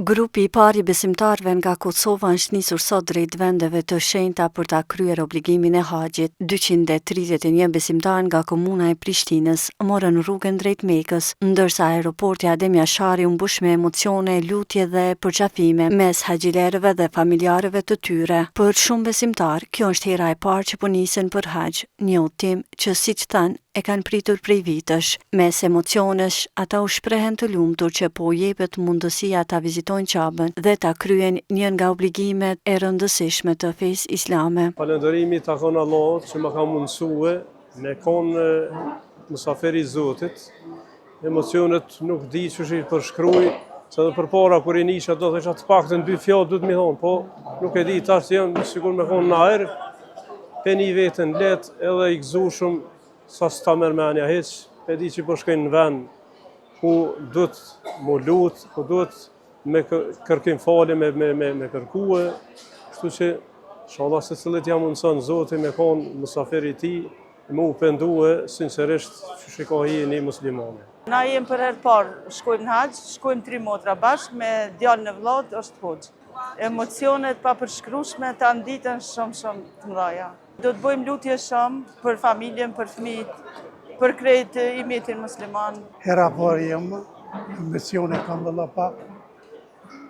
Grupi I parë I besimtarëve nga Kosova është nisur sot drejt vendeve të shenjta për ta kryer obligimin e haxhit. 231 besimtarë nga komuna e Prishtinës morën rrugën drejt Mekës, ndërsa aeroporti Adem Jashari u mbush me emocione, lutje dhe përqafime mes haxhilerëve dhe familjarëve të tyre. Për shumë besimtarë, kjo është hera e parë që po nisen për haxh, një udhtim që siç thanë e kanë pritur prej vitësh. Mes emocionesh, ata u shprehen të lumtur që po u jepet mundësia ta vizitojnë Qabën dhe ta kryen një nga obligimet e rëndësishme të fesë islame. Falënderimi takon Allahut që më ka mundësue me konë mysafiri I Zotit. Emocionet nuk di çush I përshkruaj, se edhe përpara kur I nisha do të isha të paktën 2 fjalë duhet më thonë, po nuk e di tash janë sikur më konë në ajër, peni veten let edhe I gëzushëm sa s'ta merr mendja hiç, e di që po shkojnë në vend ku duhet mu lut, ku duhet me kërkim falje, me kërkue, kështu që inshallah se cilët ja mundson Zoti me konë mysafiri I tij, me u pendue sinqerisht që shikoj jeni muslimane. Na jem për herë parë shkojmë në haxh, shkojmë 3 motra bashkë me djalin e vllaut është hoxh. Emocionet pa përshkrueshme ta nditen shumë të mëdha. Do të bëjmë lutje shumë për familjen, për fëmijët, për krejt I metin musliman. Hera parë jem, emocione kam valla pak,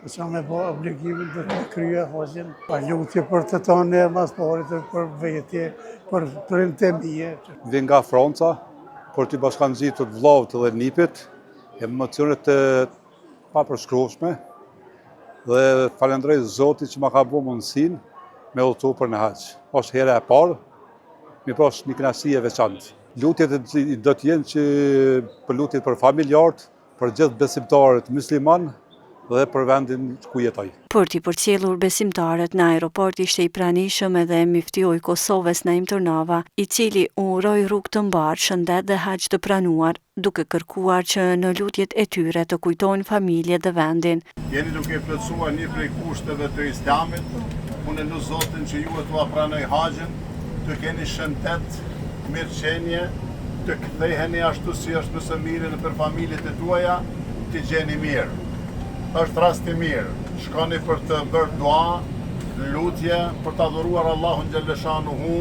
përsa me bo obligimin dhe të krye haxhin. Pa lutje për të tonë, mas parit për vetje, për të mije. Vjen nga Franca, për t'i bashkangjitur vllaut dhe nipit, emocionet të papërshkrueshme dhe falenderoj Zotit që ma ka bu mundësinë me udhëtu për në haxh. Është hera e parë, mi pas një kënaqësi e veçantë. Lutjet do të jenë që për lutjet për familjarët, për gjithë besimtarët musliman dhe për vendin ku jetoj. Për t'i përcjellur besimtarët në aeroport ishte I pranishëm edhe miftioi Kosovës Naim Turnava, I cili u uroi rrugë të mbarë, shëndet dhe haxh të pranuar, duke kërkuar që në lutjet e tyre të kujtojnë familje dhe vendin. Jeni duke plotësuar një prej kushteve të Islamit. Unë lutem Zotin që ju t'ua pranoj haxhin, të keni shëndet, mirëqenie, të ktheheni ashtu si është më së miri nëpër familjet e tuaja, të gjeni mirë. Është rast I mirë. Shkoni për të bërë dua, lutje, për të adhuruar Allahun xhaleshanuhu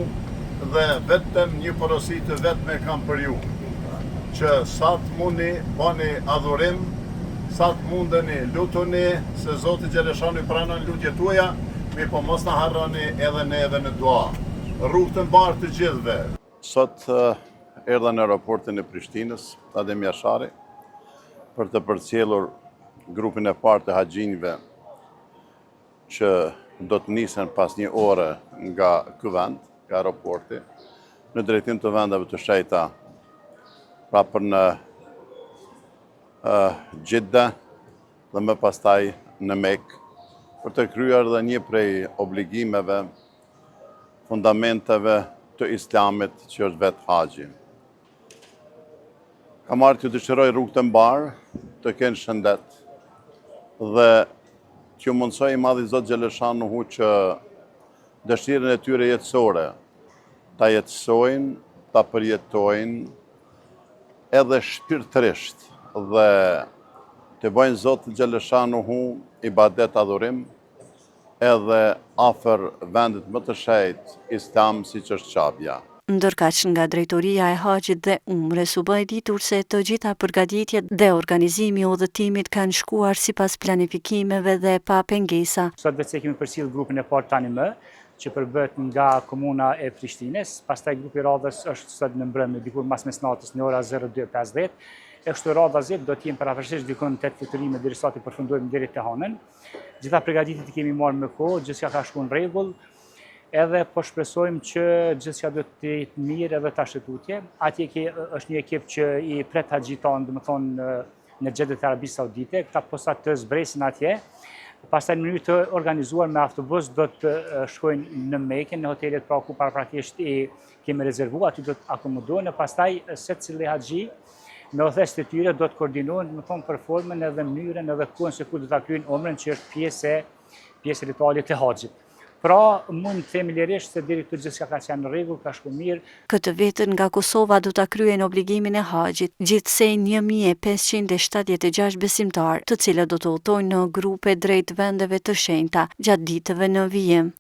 dhe vetëm një porosi të vetme kam për ju. Që sa të mundi bani adhurim, sa të mundeni lutuni, se Zoti xhaleshanu I pranon lutjet tuaja, mi po mos na harroni edhe neve në dua. Rrugë të mbarë të gjithëve. Sot erdha në aeroportin e Prishtinës, Adem Jashari, për të përcjellur grupin e parë të haxhinjve që do të nisen pas një ore nga ky vend, nga aeroporti, në drejtim të vendeve të shenjta, pra për në Gjidda dhe më pastaj në Mekë, për të kryer dhe një prej obligimeve, fundamenteve të Islamit që është vetë haxhi. Kam ardhur t'ju dëshiroj rrugë të mbarë, të kenë shëndet dhe t'ju mundsoj I Madhi Zot xhaleshanuhu që dëshirën e tyre jetësore ta jetësojnë, ta përjetojnë edhe shpirtërisht dhe të bëjnë Zotit xhaleshanuhu ibadet adhurim edhe afër vendit më të shenjtë Islam siç është Qabja. Ndërkaq nga drejtoria e haxhit dhe umres u bë ditur se të gjitha përgatitjet dhe organizimi I udhëtimit kanë shkuar sipas planifikimeve dhe pa pengesa. Sot vetë kemi përcjell grupin e parë tani më, që përbëhet nga komuna e Prishtinës, pastaj grupi radhës është sot në mbrëmje dikur mas mesnatës në ora 02:50. E kështu radha Z do të jenë parafërsisht dikon 8 fluturime deri sa të përfundojmë deri te Hanën. Gjitha përgatitjet I kemi marrë me kohë, gjithçka ka shkuar në rregull. Edhe po shpresojmë që gjithçka do të jetë mirë edhe tash tutje. Atje është një ekip që I pret haxhiton, domethënë në Xhedet e Arabisë Saudite, këta posa të zbresin atje. Pastaj në mënyrë të organizuar me autobus do të shkojnë në Mekë, në hotelet pra ku paraprakisht I kemi rezervuar, aty do të akomodohen e pastaj secili haxhi me udhëheqësit e tyre do të koordinohen, më thonë për formën edhe mënyrën edhe kohën se ku do ta kryejnë umrën që është pjesë ritualit të haxhit. Pra, mund të themi lirisht se deri këtu gjithçka ka qenë në rregull, ka shku mirë. Këtë vetën nga Kosova do ta kryen obligimin e haxhit gjithsej 1576 besimtar, të cilët do të udhtojnë në grupe drejt vendeve të shenjta gjatë ditëve në vijim.